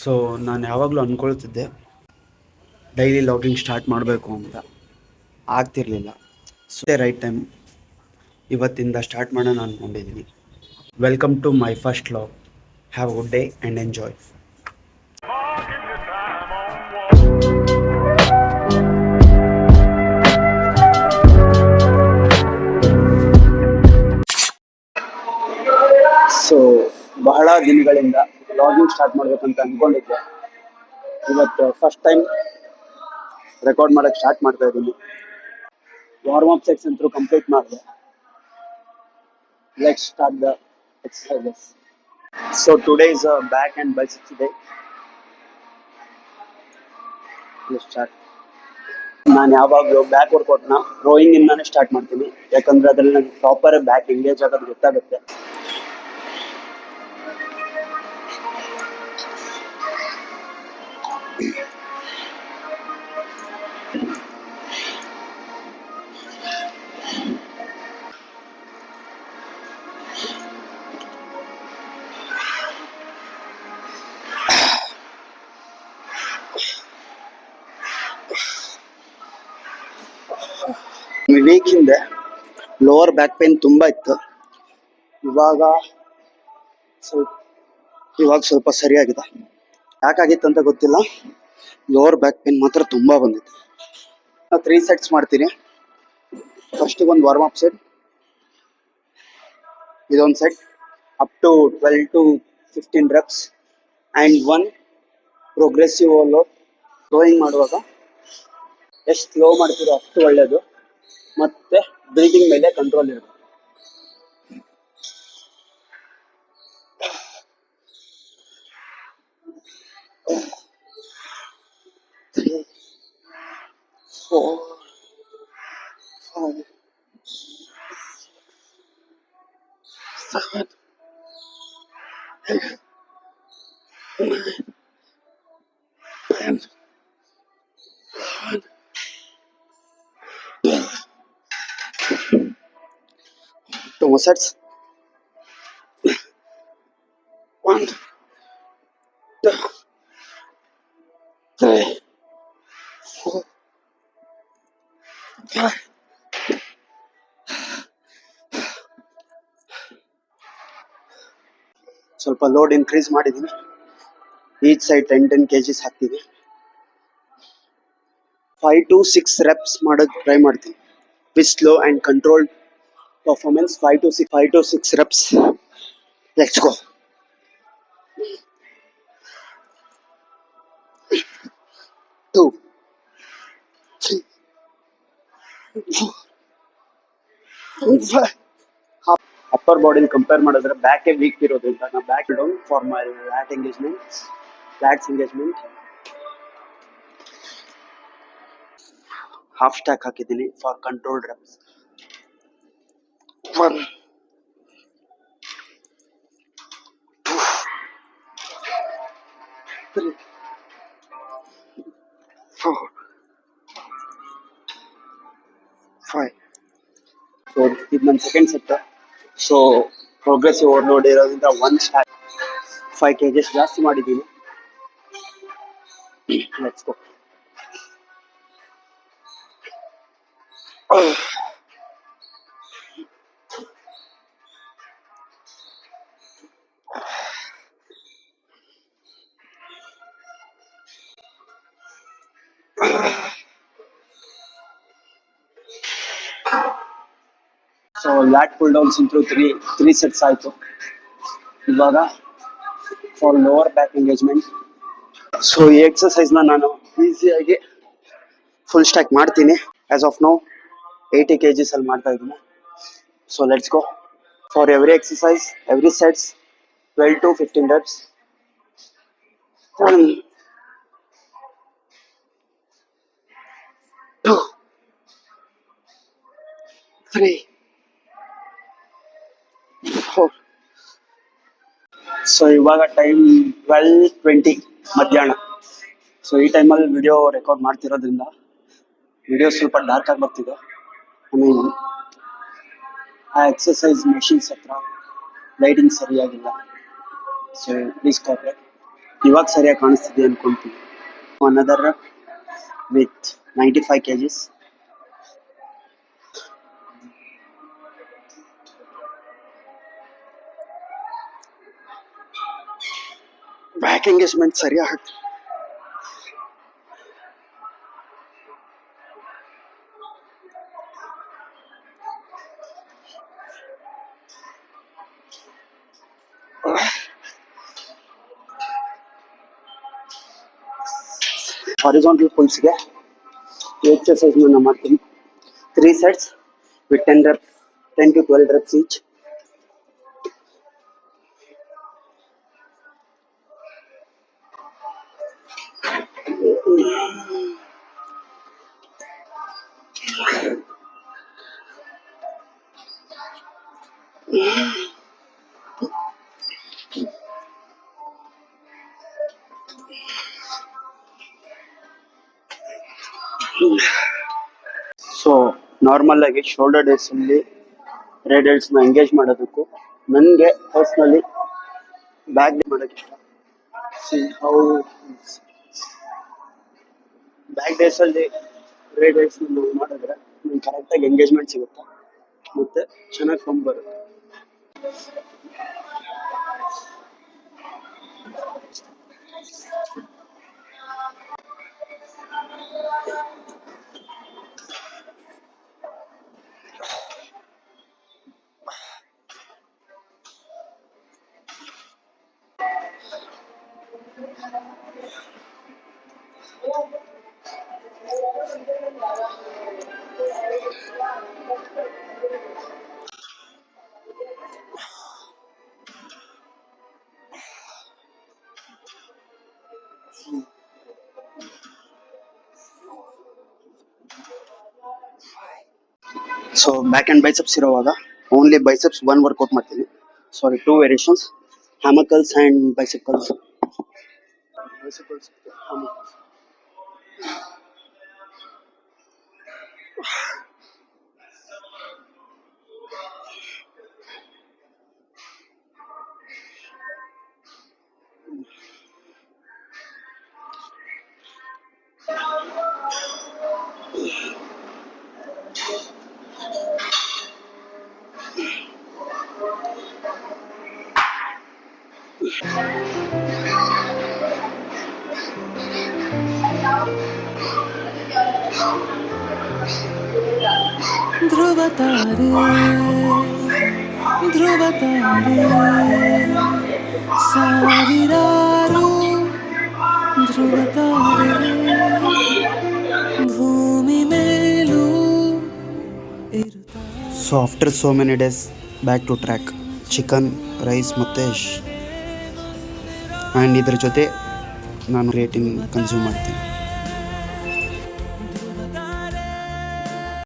So ನಾನು ಯಾವಾಗಲೂ ಅಂದ್ಕೊಳ್ತಿದ್ದೆ daily logging start ಮಾಡಬೇಕು ಅಂತ, ಆಗ್ತಿರಲಿಲ್ಲ. ಸೊ ರೈಟ್ ಟೈಮ್ ಇವತ್ತಿಂದ ಸ್ಟಾರ್ಟ್ ಮಾಡೋಣ ಅಂದ್ಕೊಂಡಿದ್ದೀನಿ. Welcome to my first log. Have a good day and enjoy. So ಬಹಳ ದಿನಗಳಿಂದ ಲಾಗಿಂಗ್ ಸ್ಟಾರ್ಟ್ ಮಾಡ್ಬೇಕಂತ ಅಂದ್ಕೊಂಡಿದ್ದೆ. ಇವತ್ತು ಫಸ್ಟ್ ಟೈಮ್ ರೆಕಾರ್ಡ್ ಮಾಡೋಕ್ಕೆ ಸ್ಟಾರ್ಟ್ ಮಾಡ್ತಾ ಇದ್ದೀನಿ. ವಾರ್ಮ್ ಅಪ್ ಸೆಟ್ಸ್ ಅಂತೂ ಕಂಪ್ಲೀಟ್ ಮಾಡಿದೆ. Let's start the exercises. So today is a back and biceps day. Let's start. ನಾನು ಯಾವಾಗಲೂ ಬ್ಯಾಕ್ ವರ್ಕೌಟ್ನ ರೋಯಿಂಗ್ ಇಂದಾನೆ ಸ್ಟಾರ್ಟ್ ಮಾಡ್ತೀನಿ, ಯಾಕಂದ್ರೆ ಅದ್ರಲ್ಲಿ ನನಗೆ ಪ್ರಾಪರ್ ಬ್ಯಾಕ್ ಎಂಗೇಜ್ ಆಗೋದು ಗೊತ್ತಾಗುತ್ತೆ. ವೀಕ್ ಹಿಂದೆ ಲೋವರ್ ಬ್ಯಾಕ್ ಪೇನ್ ತುಂಬ ಇತ್ತು. ಇವಾಗ ಸ್ವಲ್ಪ ಸರಿಯಾಗಿದೆ. ಯಾಕಾಗಿತ್ತು ಅಂತ ಗೊತ್ತಿಲ್ಲ, ಲೋವರ್ ಬ್ಯಾಕ್ ಪೇನ್ ಮಾತ್ರ ತುಂಬ ಬಂದಿತ್ತು. 3 ಸೆಟ್ಸ್ ಮಾಡ್ತೀನಿ. ಫಸ್ಟಿಗೆ ಒಂದು ವಾರ್ಮ್ ಅಪ್ ಸೆಟ್, ಇದೊಂದು set up to 12 to 15 reps and 1 progressive low. Rowing ಮಾಡುವಾಗ ಎಷ್ಟು ಸ್ಲೋ ಮಾಡ್ತೀರೋ ಅಷ್ಟು ಒಳ್ಳೆಯದು, ಮತ್ತು ಬ್ರೀದಿಂಗ್ ಮೇಲೆ ಕಂಟ್ರೋಲ್ ಇರುತ್ತೆ. Three, 4, 5, 7, 8, 9, 10, 11, 12. 2 more sets. 1, 2, 3, 4, 5. ಸ್ವಲ್ಪ ಲೋಡ್ ಇನ್ಕ್ರೀಸ್ ಮಾಡಿದ್ದೀನಿ. ಈಚ್ ಸೈಡ್ 10 kgs ಹಾಕ್ತೀನಿ. 5 to 6 reps ಮಾಡೋದು ಟ್ರೈ ಮಾಡ್ತೀನಿ with slow and controlled performance. 5 to 6 reps. Let's go. 2, 3, 4, 5. Upper ಬಾಡಿನ ಕಂಪೇರ್ ಮಾಡಿದ್ರೆ ಬ್ಯಾಕೇ ವೀಕ್ ಇರೋದ್ರಿಂದ ನಾನು back down for my lats engagement. Half stack ಹಾಕಿದ್ದೀನಿ ಫಾರ್ ಕಂಟ್ರೋಲ್ಡ್ ರೆಪ್ಸ್. 1, 2, 3, 4, 5. ಸೊ ಇದು ನನ್ನ second set. So progressive overload ಇರೋದ್ರಿಂದ 1 ಸ್ಟ್ಯಾಕ್ 5 kgs ಜಾಸ್ತಿ ಮಾಡಿದ್ದೀನಿ. Let's go. So ಲ್ಯಾಟ್ full downs into 3 sets ಆಯಿತು. ಇವಾಗ for lower back engagement. So ಈ ಎಕ್ಸಸೈಸ್ನ ನಾನು ಈಸಿಯಾಗಿ ಫುಲ್ ಸ್ಟ್ಯಾಕ್ ಮಾಡ್ತೀನಿ. ಆಸ್ ಆಫ್ ನೌ 80 kgs ಅಲ್ಲಿ ಮಾಡ್ತಾ ಇದ್ದೀನಿ. So let's go. For every exercise, every sets 12 to 15 reps. 1, 2, 3, 4. So ಇವಾಗ ಟೈಮ್ 12:20 ಮಧ್ಯಾಹ್ನ. ಸೊ ಈ ಟೈಮಲ್ಲಿ ವಿಡಿಯೋ ರೆಕಾರ್ಡ್ ಮಾಡ್ತಿರೋದ್ರಿಂದ ವಿಡಿಯೋ ಸ್ವಲ್ಪ ಡಾರ್ಕ್ ಆಗಿ ಬರ್ತಿದೆ. ಐ ಮೀನ್ ಆ ಎಕ್ಸಸೈಸ್ ಮೆಷಿನ್ಸ್ ಹತ್ರ ಲೈಟಿಂಗ್ ಸರಿಯಾಗಿಲ್ಲ. So please cooperate. ಇವಾಗ ಸರಿಯಾಗಿ ಕಾಣಿಸ್ತಿದೆ ಅನ್ಕೊಂತೀನಿ. Another with 95 kgs. Back engagement ಸರಿಯಾಗಿ ಹಾರಿಜಾಂಟಲ್ ಪುಲ್ಸ್ಗೆ ಎಕ್ಸರ್ಸೈಸ್ ನಾನು ಮಾಡ್ತೀನಿ. 3 sets with 10 reps, 10 to 12 reps each. So normal ಆಗಿ ಶೋಲ್ಡರ್ ಡೇಸ್ ಅಲ್ಲಿ ರೇಡಿಯಲ್ಸ್ ನ ಎಂಗೇಜ್ ಮಾಡೋದಕ್ಕೂ ನನಗೆ ಪರ್ಸ್ನಲಿ ಬ್ಯಾಕ್ ಡೇ ಮಾಡೋಕೆ ಇಷ್ಟ. ಹೌ ಬ್ಯಾಕ್ ಡೇಸ್ ಅಲ್ಲಿ ರೇಡಿಯಲ್ಸ್ ಮಾಡಿದ್ರೆ ನಿಮ್ಗೆ ಕರೆಕ್ಟಾಗಿ ಎಂಗೇಜ್ಮೆಂಟ್ ಸಿಗುತ್ತೆ ಮತ್ತೆ ಚೆನ್ನಾಗಿ ಪಂಪ್ ಬರುತ್ತೆ. ಸೊ ಬ್ಯಾಕ್ ಅಂಡ್ ಬೈಸೆಪ್ಸ್ ಇರುವಾಗ ಓನ್ಲಿ ಬೈಸೆಪ್ಸ್ 1 ವರ್ಕೌಟ್ ಮಾಡ್ತೀನಿ. ಸಾರಿ 2 ವೇರಿಯೇಷನ್ಸ್, ಹ್ಯಾಮಕಲ್ಸ್ ಅಂಡ್ ಬೈಸೆಪಲ್ಸ್. ಧ್ರುವ ತಾರೆ ಸಾವಿರಾರು ಧ್ರುವ ತಾರೆ ಭೂಮಿ ಮೇಲೂ ಇರುತ್ತಾರೆ. So after so many days back to track. Chicken, rice ಮತ್ತು ಆ್ಯಂಡ್ ಇದ್ರ ಜೊತೆ ನಾನು ಕ್ರಿಯೇಟಿನ್ ಕನ್ಸ್ಯೂಮ್ ಮಾಡ್ತೀನಿ.